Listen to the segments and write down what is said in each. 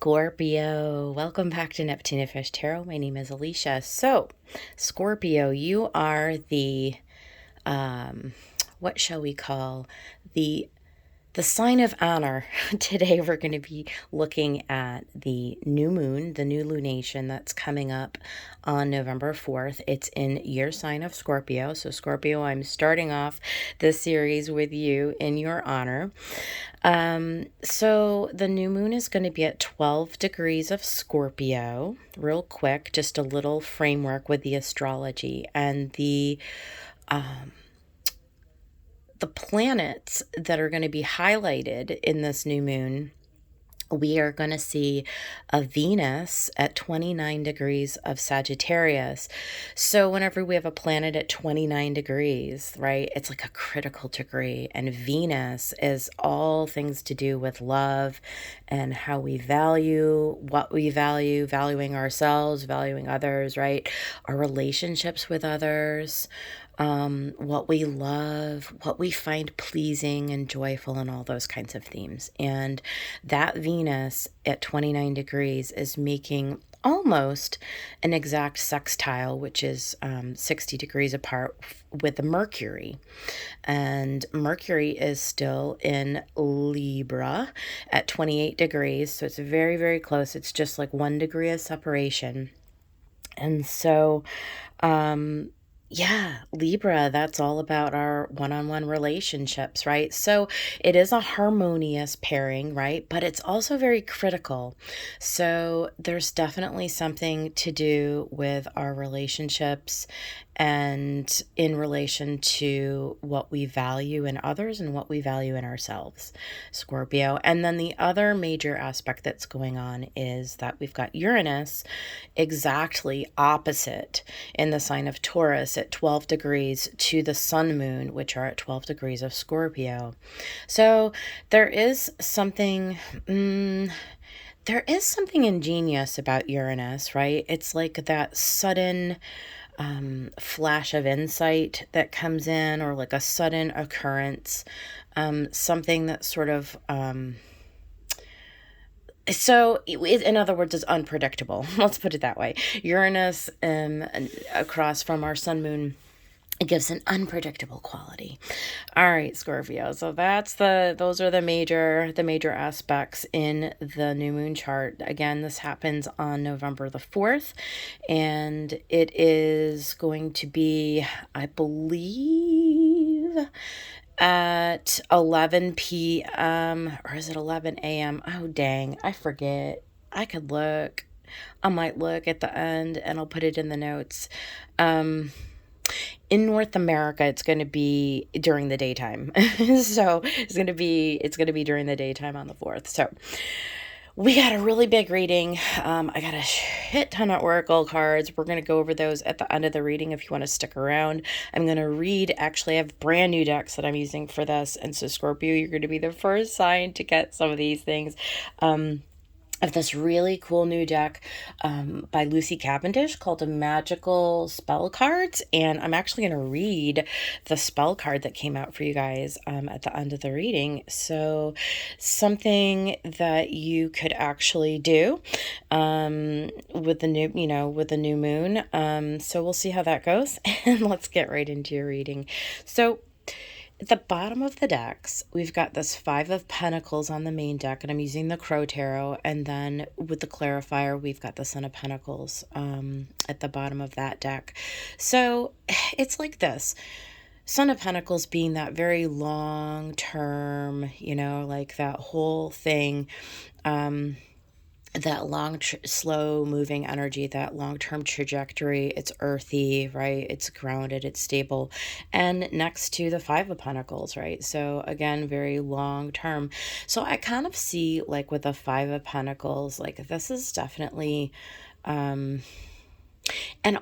Scorpio, welcome back to Neptune Fish Tarot. My name is Alicia. So, Scorpio, you are the what shall we call the the sign of honor. Today we're going to be looking at the new moon, the new lunation that's coming up on November 4th. It's in your sign of Scorpio. So Scorpio, I'm starting off this series with you in your honor. So the new moon is going to be at 12 degrees of Scorpio. Real quick, just a little framework with the astrology and the planets that are going to be highlighted in this new moon. We are going to see a Venus at 29 degrees of Sagittarius. So whenever we have a planet at 29 degrees, right, it's like a critical degree. And Venus is all things to do with love and how we value, what we value, valuing ourselves, valuing others, right? Our relationships with others, what we love, what we find pleasing and joyful, and all those kinds of themes. And that Venus at 29 degrees is making almost an exact sextile, which is 60 degrees apart with the Mercury. And Mercury is still in Libra at 28 degrees. So it's very, very close. It's just like 1 degree of separation. And so, yeah, Libra, that's all about our one-on-one relationships, right? So it is a harmonious pairing, right? But it's also very critical. So there's definitely something to do with our relationships and in relation to what we value in others and what we value in ourselves, Scorpio. And then the other major aspect that's going on is that we've got Uranus exactly opposite in the sign of Taurus at 12 degrees to the sun moon, which are at 12 degrees of Scorpio. So there is something ingenious about Uranus, right? It's like that sudden flash of insight that comes in, or like a sudden occurrence, something that sort of so in other words, is unpredictable. Let's put it that way. Uranus across from our sun moon, it gives an unpredictable quality. All right, Scorpio. So those are the major aspects in the new moon chart. Again, this happens on November the 4th, and it is going to be, I believe, at 11 p.m. or is it 11 a.m.? Oh, dang. I forget. I could look. I might look at the end and I'll put it in the notes. In North America, it's going to be during the daytime. So it's going to be during the daytime on the 4th. So we got a really big reading. I got a shit ton of oracle cards. We're going to go over those at the end of the reading if you want to stick around. I'm going to read, actually, I have brand new decks that I'm using for this. And so, Scorpio, you're going to be the first sign to get some of these things. Of this really cool new deck by Lucy Cavendish called a Magical Spell Cards. And I'm actually going to read the spell card that came out for you guys at the end of the reading. So something that you could actually do with the new moon. So we'll see how that goes. And let's get right into your reading. So at the bottom of the decks, we've got this 5 of Pentacles on the main deck, and I'm using the Crow Tarot. And then with the clarifier, we've got the Son of Pentacles at the bottom of that deck. So it's like this. Son of Pentacles being that very long term, like that whole thing, that long, slow moving energy, that long-term trajectory. It's earthy, right? It's grounded, it's stable. And next to the 5 of Pentacles, right? So again, very long-term. So I kind of see, like, with the 5 of Pentacles, like, this is definitely, and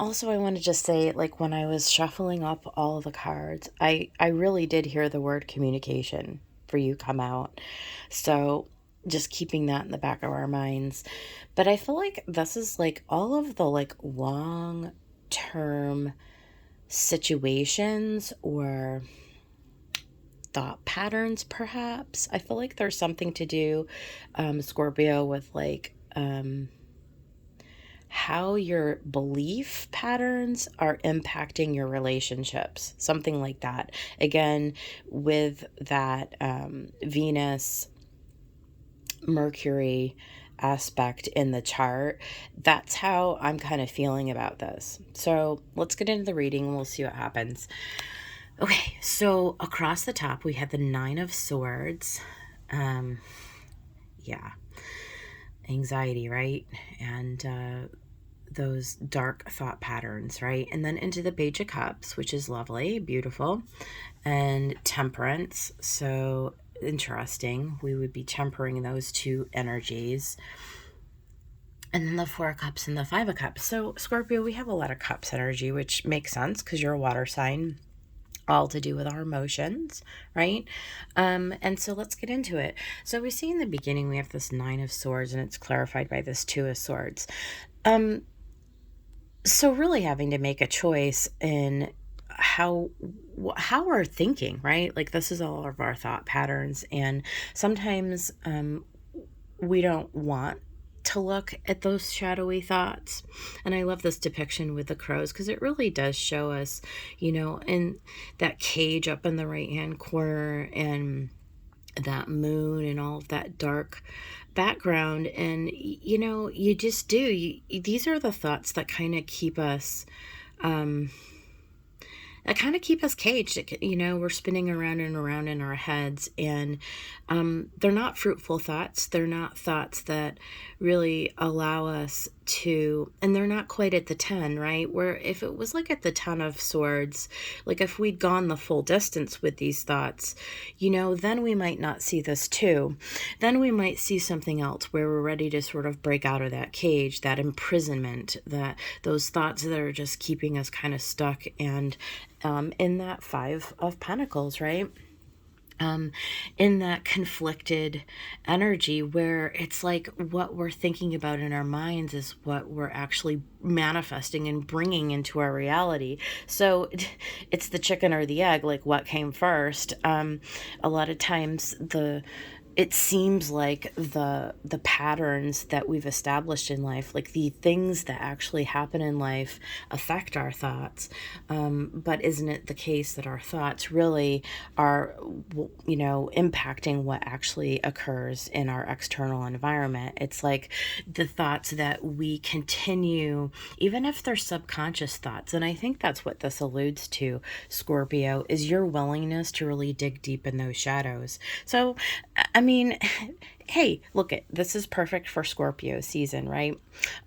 also I want to just say, like, when I was shuffling up all of the cards, I really did hear the word communication for you come out. So just keeping that in the back of our minds. But I feel like this is like all of the like long term situations or thought patterns, perhaps. I feel like there's something to do, Scorpio, with like how your belief patterns are impacting your relationships, something like that. Again, with that Venus Mercury aspect in the chart, that's how I'm kind of feeling about this. So let's get into the reading and we'll see what happens. Okay, so across the top we have the Nine of Swords. Yeah, anxiety, right? And those dark thought patterns, right? And then into the Page of Cups, which is lovely, beautiful, and Temperance. So interesting. We would be tempering those two energies. And then the Four of Cups and the Five of Cups. So, Scorpio, we have a lot of cups energy, which makes sense because you're a water sign, all to do with our emotions, right? And so let's get into it. So we see in the beginning we have this Nine of Swords, and it's clarified by this Two of Swords. So really having to make a choice in how we're thinking, right? Like this is all of our thought patterns, and sometimes we don't want to look at those shadowy thoughts. And I love this depiction with the crows because it really does show us, in that cage up in the right hand corner and that moon and all of that dark background. And you just do, these are the thoughts that kind of keep us caged. We're spinning around and around in our heads, and they're not fruitful thoughts. They're not thoughts that really allow us to, and they're not quite at the 10, right? Where if it was like at the 10 of Swords, like if we'd gone the full distance with these thoughts, then we might not see this too. Then we might see something else where we're ready to sort of break out of that cage, that imprisonment, that those thoughts that are just keeping us kind of stuck. And in that Five of Pentacles, right? In that conflicted energy where it's like what we're thinking about in our minds is what we're actually manifesting and bringing into our reality. So it's the chicken or the egg, like what came first. A lot of times it seems like the patterns that we've established in life, like the things that actually happen in life, affect our thoughts. But isn't it the case that our thoughts really are, impacting what actually occurs in our external environment? It's like the thoughts that we continue, even if they're subconscious thoughts. And I think that's what this alludes to, Scorpio, is your willingness to really dig deep in those shadows. So, I mean, hey, look, this is perfect for Scorpio season, right?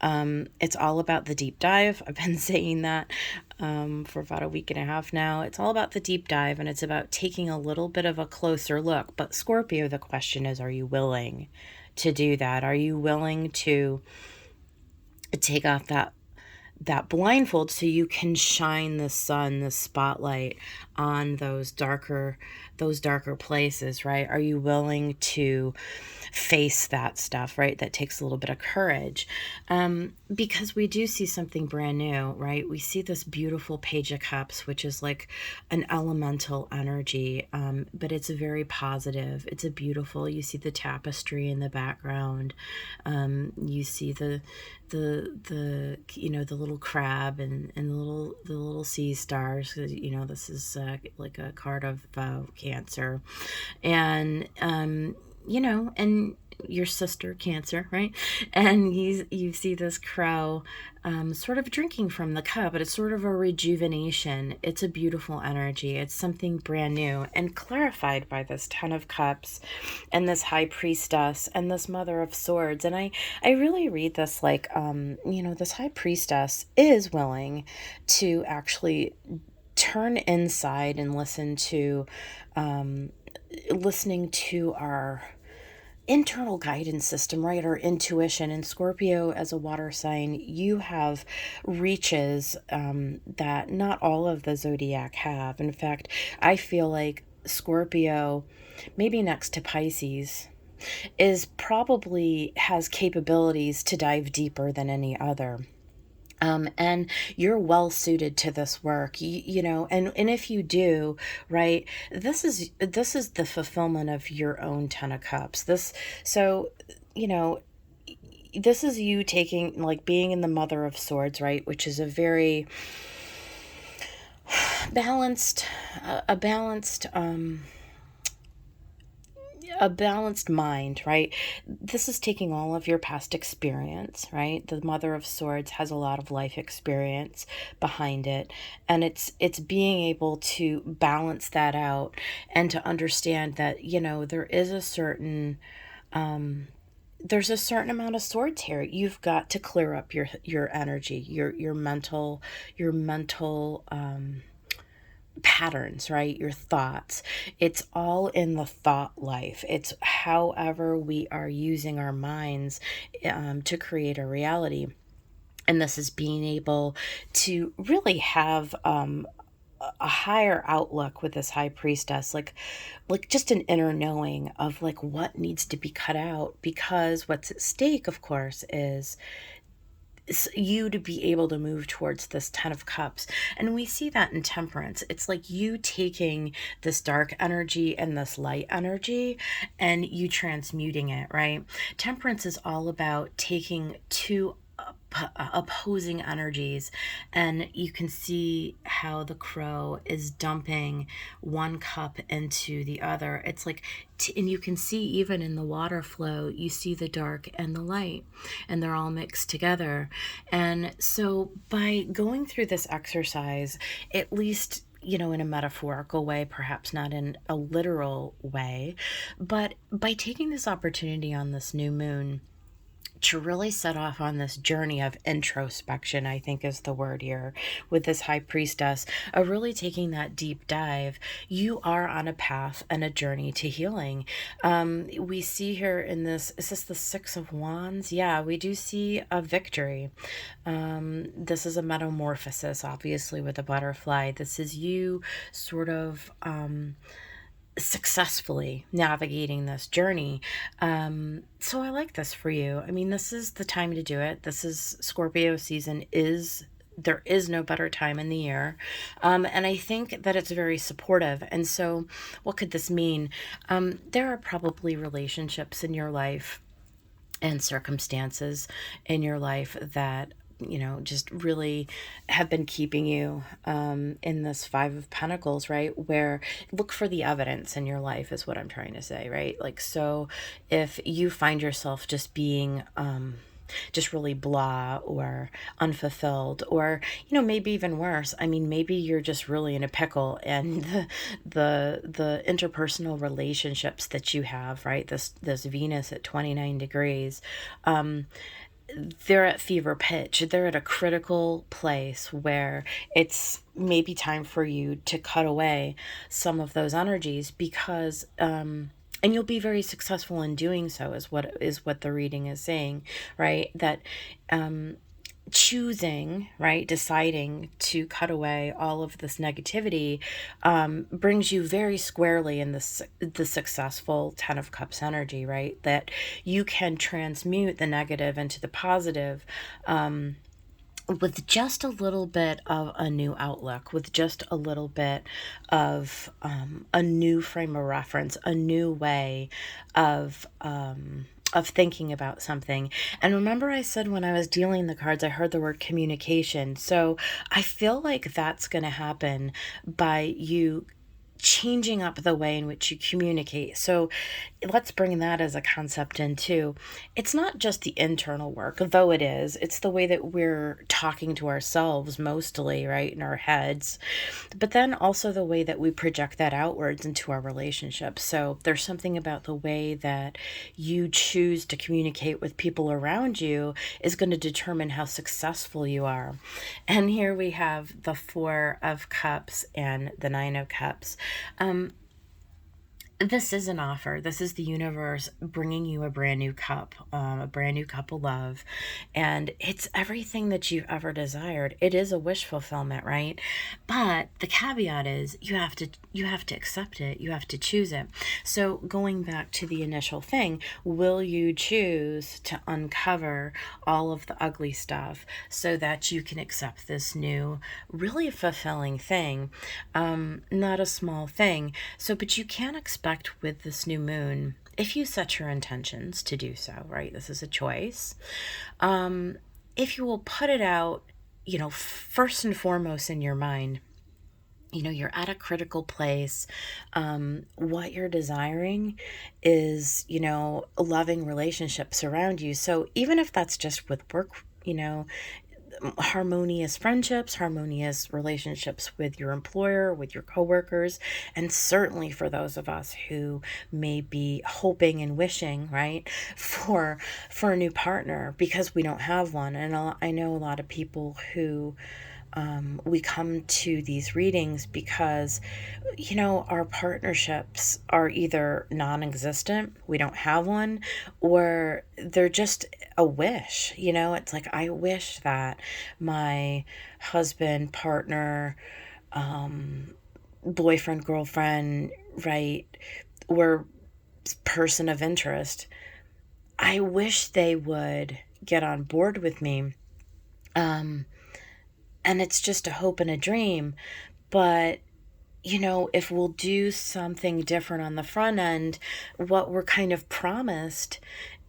It's all about the deep dive. I've been saying that for about a week and a half now. It's all about the deep dive, and it's about taking a little bit of a closer look. But Scorpio, the question is, are you willing to do that? Are you willing to take off that blindfold so you can shine the sun, the spotlight on those darker places, right? Are you willing to face that stuff, right? That takes a little bit of courage, because we do see something brand new, right? We see this beautiful Page of Cups, which is like an elemental energy, but it's very positive. It's a beautiful, you see the tapestry in the background, you see the little crab and the little sea stars. This is like a card of Cancer, and and your sister Cancer, right? And you see this crow sort of drinking from the cup, but it's sort of a rejuvenation. It's a beautiful energy. It's something brand new and clarified by this Ten of Cups and this High Priestess and this Mother of Swords. And I really read this like, this High Priestess is willing to actually turn inside and listening to our internal guidance system, right? Our intuition. And Scorpio, as a water sign, you have reaches that not all of the zodiac have. In fact, I feel like Scorpio, maybe next to Pisces, is probably has capabilities to dive deeper than any other. And you're well suited to this work, and if you do, right, this is the fulfillment of your own Ten of Cups. So, this is you taking, like, being in the Mother of Swords, right? Which is a very balanced, a balanced, a balanced mind, right? This is taking all of your past experience, right? The Mother of Swords has a lot of life experience behind it, and it's being able to balance that out and to understand that, there is a certain there's a certain amount of swords here. You've got to clear up your energy, your mental patterns, right? Your thoughts. It's all in the thought life. It's however we are using our minds to create a reality. And this is being able to really have a higher outlook with this high priestess, like just an inner knowing of like what needs to be cut out, because what's at stake, of course, is you to be able to move towards this 10 of cups. And we see that in temperance. It's like you taking this dark energy and this light energy and you transmuting it, right? Temperance is all about taking two opposing energies, and you can see how the crow is dumping one cup into the other. It's like and you can see even in the water flow, you see the dark and the light, and they're all mixed together. And so by going through this exercise, at least, in a metaphorical way, perhaps not in a literal way, but by taking this opportunity on this new moon to really set off on this journey of introspection, I think is the word here, with this high priestess, of really taking that deep dive. You are on a path and a journey to healing. We see here in this, is this the Six of Wands? Yeah, we do see a victory. This is a metamorphosis, obviously, with a butterfly. This is you sort of successfully navigating this journey. So I like this for you. I mean, this is the time to do it. This is Scorpio season. There is no better time in the year. And I think that it's very supportive. And so what could this mean? There are probably relationships in your life and circumstances in your life that just really have been keeping you in this Five of Pentacles, right? Where look for the evidence in your life is what I'm trying to say, right? Like, so if you find yourself just being just really blah or unfulfilled, or maybe even worse, I mean, maybe you're just really in a pickle, and the interpersonal relationships that you have, right, this Venus at 29 degrees, they're at fever pitch. They're at a critical place where it's maybe time for you to cut away some of those energies, because and you'll be very successful in doing so, is what the reading is saying, right? That choosing, right, deciding to cut away all of this negativity brings you very squarely in the successful 10 of Cups energy, right? That you can transmute the negative into the positive, with just a little bit of a new outlook, with just a little bit of a new frame of reference, a new way of thinking about something. And remember, I said when I was dealing the cards, I heard the word communication. So I feel like that's going to happen by you changing up the way in which you communicate. So let's bring that as a concept in too. It's not just the internal work, though it is. It's the way that we're talking to ourselves mostly, right, in our heads. But then also the way that we project that outwards into our relationships. So there's something about the way that you choose to communicate with people around you is going to determine how successful you are. And here we have the Four of Cups and the Nine of Cups. This is an offer. This is the universe bringing you a brand new cup of love. And it's everything that you've ever desired. It is a wish fulfillment, right? But the caveat is you have to accept it. You have to choose it. So going back to the initial thing, will you choose to uncover all of the ugly stuff so that you can accept this new, really fulfilling thing? Not a small thing. So, but you can't expect with this new moon if you set your intentions to do so, right? This is a choice. If you will put it out, first and foremost in your mind, you're at a critical place. What you're desiring is, loving relationships around you. So even if that's just with work, harmonious friendships, harmonious relationships with your employer, with your coworkers, and certainly for those of us who may be hoping and wishing, right, for a new partner because we don't have one. And I know a lot of people who we come to these readings because, our partnerships are either non existent, we don't have one, or they're just a wish. It's like, I wish that my husband, partner, boyfriend, girlfriend, right, or person of interest, I wish they would get on board with me. And it's just a hope and a dream. But, if we'll do something different on the front end, what we're kind of promised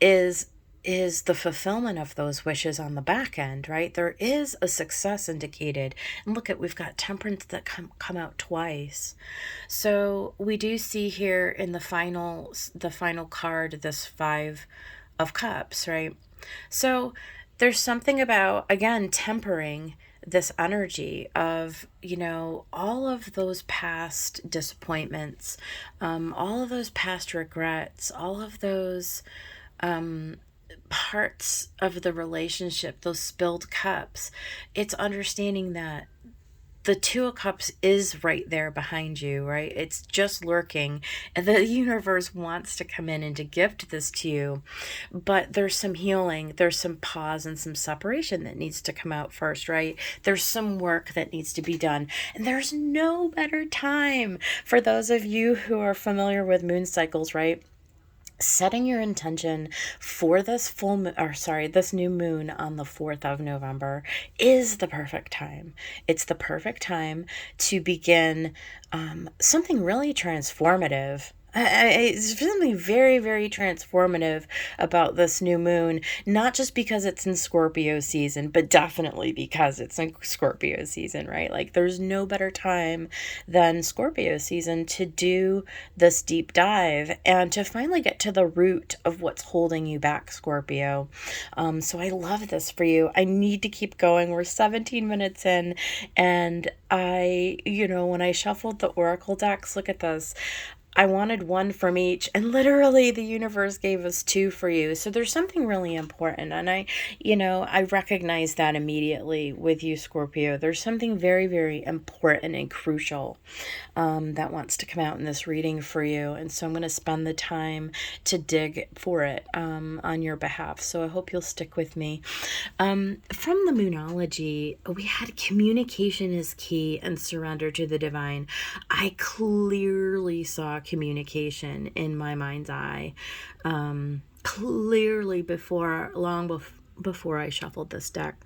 is the fulfillment of those wishes on the back end, right? There is a success indicated. And look at, we've got temperance that come out twice. So we do see here in the final card, this 5 of Cups, right? So there's something about, again, tempering this energy of, all of those past disappointments, all of those past regrets, all of those parts of the relationship, those spilled cups. It's understanding that the 2 of Cups is right there behind you, right? It's just lurking. And the universe wants to come in and to gift this to you. But there's some healing, there's some pause and some separation that needs to come out first, right? There's some work that needs to be done. And there's no better time for those of you who are familiar with moon cycles, right? Setting your intention for this this new moon on the 4th of November is the perfect time. It's the perfect time to begin something really transformative. It's something very, very transformative about this new moon, not just because it's in Scorpio season, but definitely because it's in Scorpio season, right? Like, there's no better time than Scorpio season to do this deep dive and to finally get to the root of what's holding you back, Scorpio. So I love this for you. I need to keep going. We're 17 minutes in, and when I shuffled the Oracle decks, look at this. I wanted one from each, and literally the universe gave us 2 for you. So there's something really important. And I recognize that immediately with you, Scorpio. There's something very, very important and crucial that wants to come out in this reading for you. And so I'm going to spend the time to dig for it on your behalf. So I hope you'll stick with me. From the Moonology, we had communication is key and surrender to the divine. I clearly saw communication in my mind's eye, clearly long before I shuffled this deck.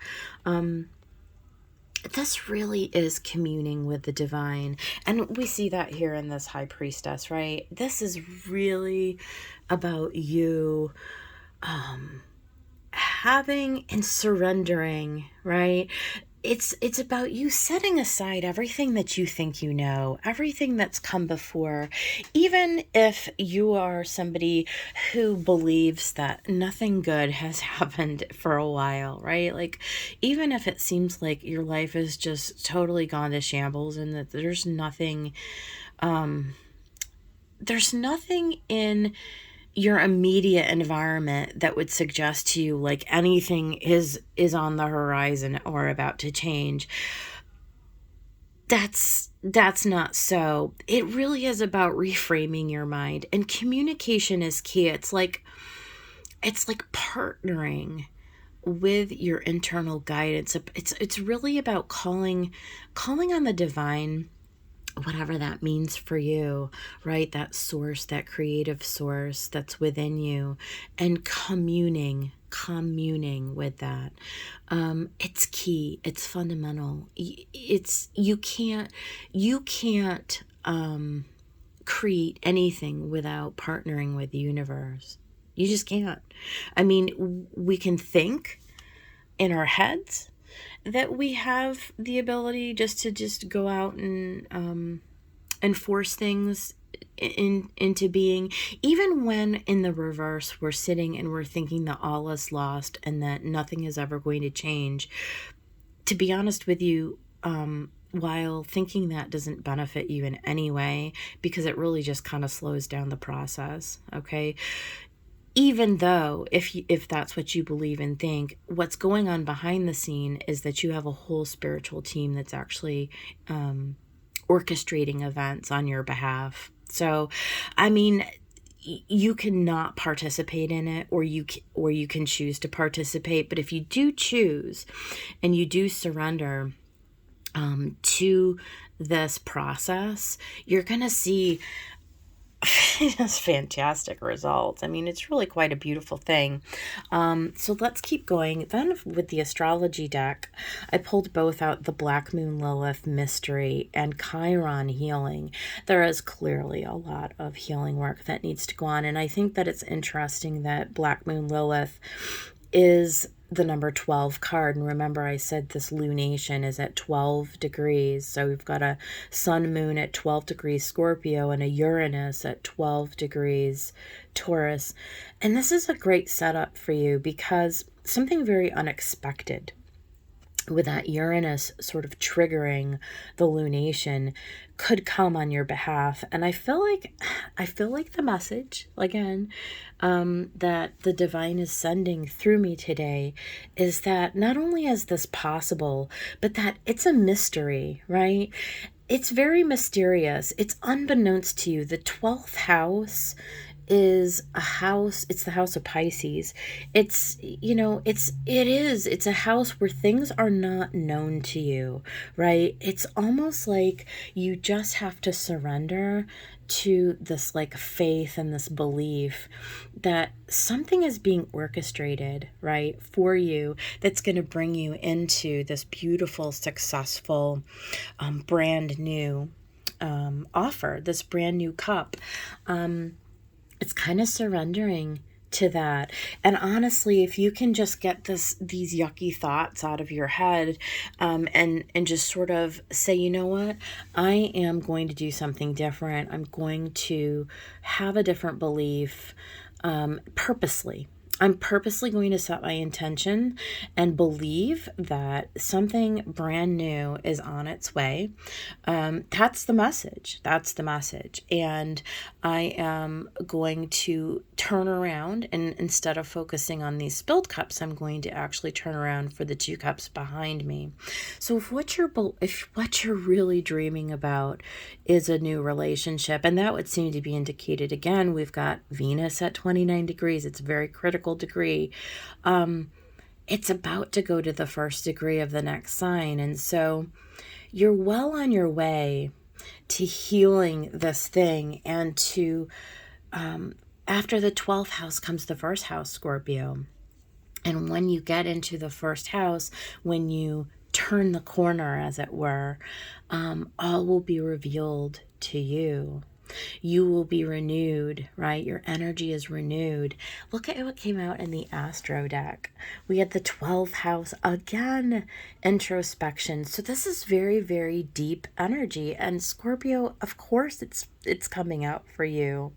This really is communing with the divine. And we see that here in this High Priestess, right? This is really about you having and surrendering, right? It's about you setting aside everything that you think you know, everything that's come before, even if you are somebody who believes that nothing good has happened for a while, right? Like, even if it seems like your life is just totally gone to shambles and that there's nothing in your immediate environment that would suggest to you like anything is on the horizon or about to change. That's not so. It really is about reframing your mind, and communication is key. It's like partnering with your internal guidance. It's really about calling on the divine, whatever that means for you, right? That source, that creative source that's within you, and communing with that. It's key. It's fundamental. You can't create anything without partnering with the universe. You just can't. I mean, we can think in our heads that we have the ability just to go out and force things into being, even when in the reverse we're sitting and we're thinking that all is lost and that nothing is ever going to change. To be honest with you, while thinking that doesn't benefit you in any way, because it really just kind of slows down the process, okay? Even though if that's what you believe and think, what's going on behind the scene is that you have a whole spiritual team that's actually orchestrating events on your behalf. So, I mean, you cannot participate in it, or you can choose to participate. But if you do choose and you do surrender to this process, you're gonna see just fantastic results. I mean, it's really quite a beautiful thing. So let's keep going. Then with the astrology deck, I pulled both out the Black Moon Lilith Mystery and Chiron Healing. There is clearly a lot of healing work that needs to go on. And I think that it's interesting that Black Moon Lilith is the number 12 card. And remember, I said this lunation is at 12 degrees. So we've got a sun moon at 12 degrees Scorpio and a Uranus at 12 degrees Taurus. And this is a great setup for you because something very unexpected with that Uranus sort of triggering the lunation could come on your behalf. And I feel like the message again that the divine is sending through me today is that not only is this possible, but that it's a mystery, right? It's very mysterious. It's unbeknownst to you. The 12th house is a house, it's the house of Pisces. It's, it's a house where things are not known to you, right? It's almost like you just have to surrender to this like faith and this belief that something is being orchestrated, right, for you that's going to bring you into this beautiful, successful, brand new offer, this brand new cup. It's kind of surrendering to that. And honestly, if you can just get these yucky thoughts out of your head, and just sort of say, you know what, I am going to do something different. I'm going to have a different belief, purposely. I'm purposely going to set my intention and believe that something brand new is on its way. That's the message. That's the message. And I am going to turn around, and instead of focusing on these spilled cups, I'm going to actually turn around for the 2 cups behind me. So if what you're really dreaming about is a new relationship, and that would seem to be indicated again, we've got Venus at 29 degrees. It's a very critical degree. It's about to go to the 1st degree of the next sign. And so you're well on your way to healing this thing, and to after the 12th house comes the 1st house, Scorpio. And when you get into the 1st house, when you turn the corner, as it were, all will be revealed to you. You will be renewed, right? Your energy is renewed. Look at what came out in the Astro deck. We had the 12th house again, introspection. So this is very, very deep energy. And Scorpio, of course, it's coming out for you.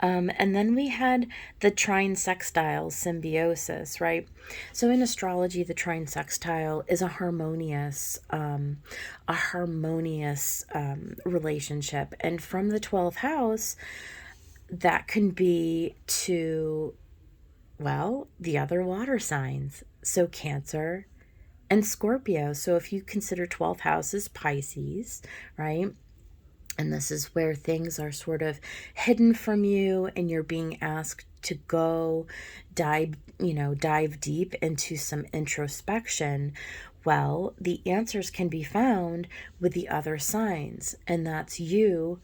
And then we had the trine sextile symbiosis, right? So in astrology, the trine sextile is a harmonious relationship. And from the 12th house, that can be to, well, the other water signs. So Cancer and Scorpio. So if you consider 12th house as Pisces, right? And this is where things are sort of hidden from you, and you're being asked to go dive deep into some introspection. Well, the answers can be found with the other signs, and that's you,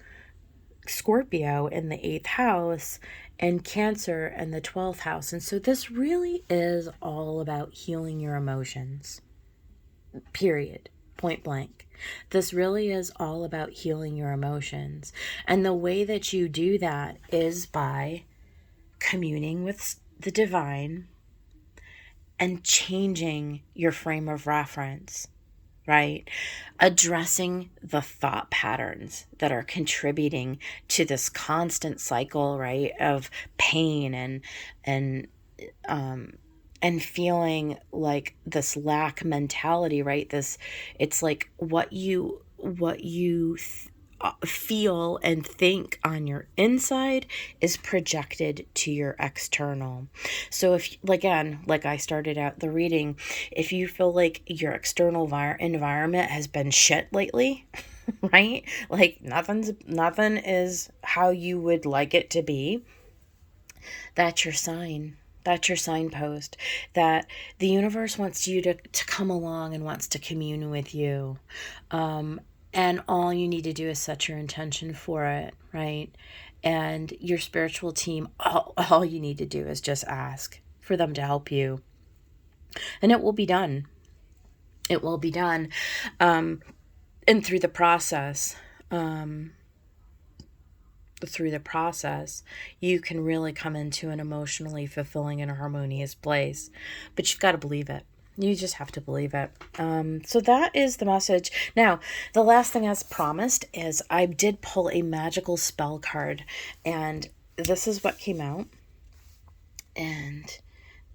Scorpio, in the 8th house, and Cancer in the 12th house. And so this really is all about healing your emotions. Period. Point blank. This really is all about healing your emotions. And the way that you do that is by communing with the divine and changing your frame of reference, right? Addressing the thought patterns that are contributing to this constant cycle, right, of pain and um and feeling like this lack mentality, right? This, it's like what you feel and think on your inside is projected to your external. So if, again, like I started out the reading, if you feel like your external environment has been shit lately, right? Like nothing is how you would like it to be, that's your sign. That's your signpost that the universe wants you to come along and wants to commune with you. And all you need to do is set your intention for it, right? And your spiritual team, all you need to do is just ask for them to help you. And it will be done. It will be done. And through the process, you can really come into an emotionally fulfilling and harmonious place. But you've got to believe it. You just have to believe it. So that is the message. Now, the last thing as promised is I did pull a magical spell card. And this is what came out. And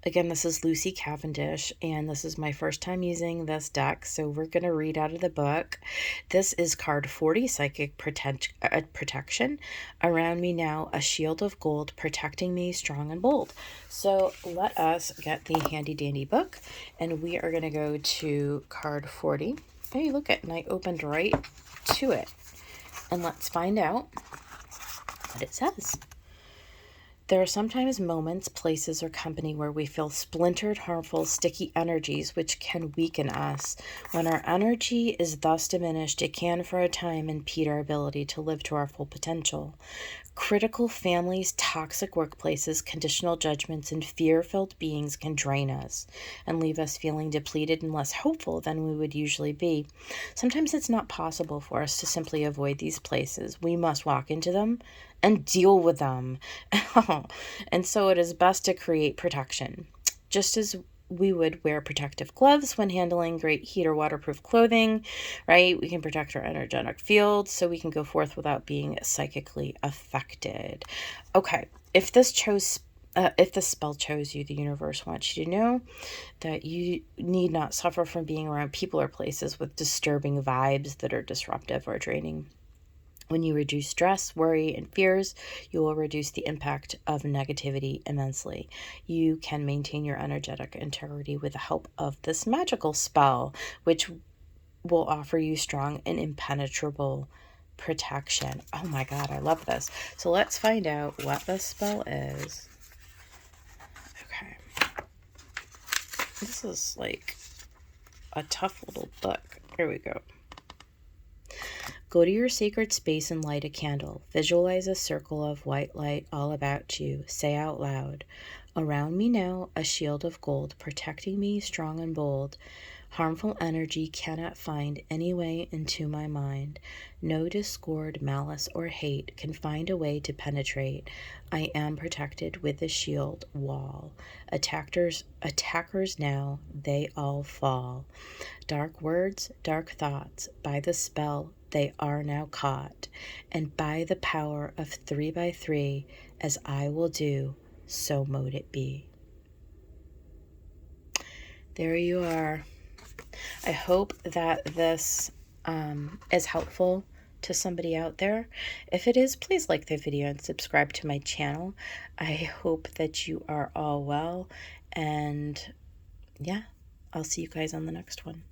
again, this is Lucy Cavendish, and this is my first time using this deck, so we're going to read out of the book. This is card 40, Psychic Protection. Around me now, a shield of gold protecting me strong and bold. So let us get the handy-dandy book, and we are going to go to card 40. Hey, look at, and I opened right to it. And let's find out what it says. There are sometimes moments, places, or company where we feel splintered, harmful, sticky energies which can weaken us. When our energy is thus diminished, it can for a time impede our ability to live to our full potential. Critical families, toxic workplaces, conditional judgments, and fear-filled beings can drain us and leave us feeling depleted and less hopeful than we would usually be. Sometimes it's not possible for us to simply avoid these places. We must walk into them and deal with them. And so it is best to create protection. Just as we would wear protective gloves when handling great heat or waterproof clothing, right? We can protect our energetic field so we can go forth without being psychically affected. Okay, if this spell chose you, the universe wants you to know that you need not suffer from being around people or places with disturbing vibes that are disruptive or draining. When you reduce stress, worry, and fears, you will reduce the impact of negativity immensely. You can maintain your energetic integrity with the help of this magical spell, which will offer you strong and impenetrable protection. Oh my God, I love this. So let's find out what this spell is. Okay. This is like a tough little book. Here we go. Go to your sacred space and light a candle. Visualize a circle of white light all about you. Say out loud, around me now, a shield of gold, protecting me strong and bold. Harmful energy cannot find any way into my mind. No discord, malice, or hate can find a way to penetrate. I am protected with the shield wall. Attackers now, they all fall. Dark words, dark thoughts, by the spell they are now caught, and by the power of 3 by 3, as I will do, so mote it be. There you are. I hope that this is helpful to somebody out there. If it is, please like the video and subscribe to my channel. I hope that you are all well, and yeah, I'll see you guys on the next one.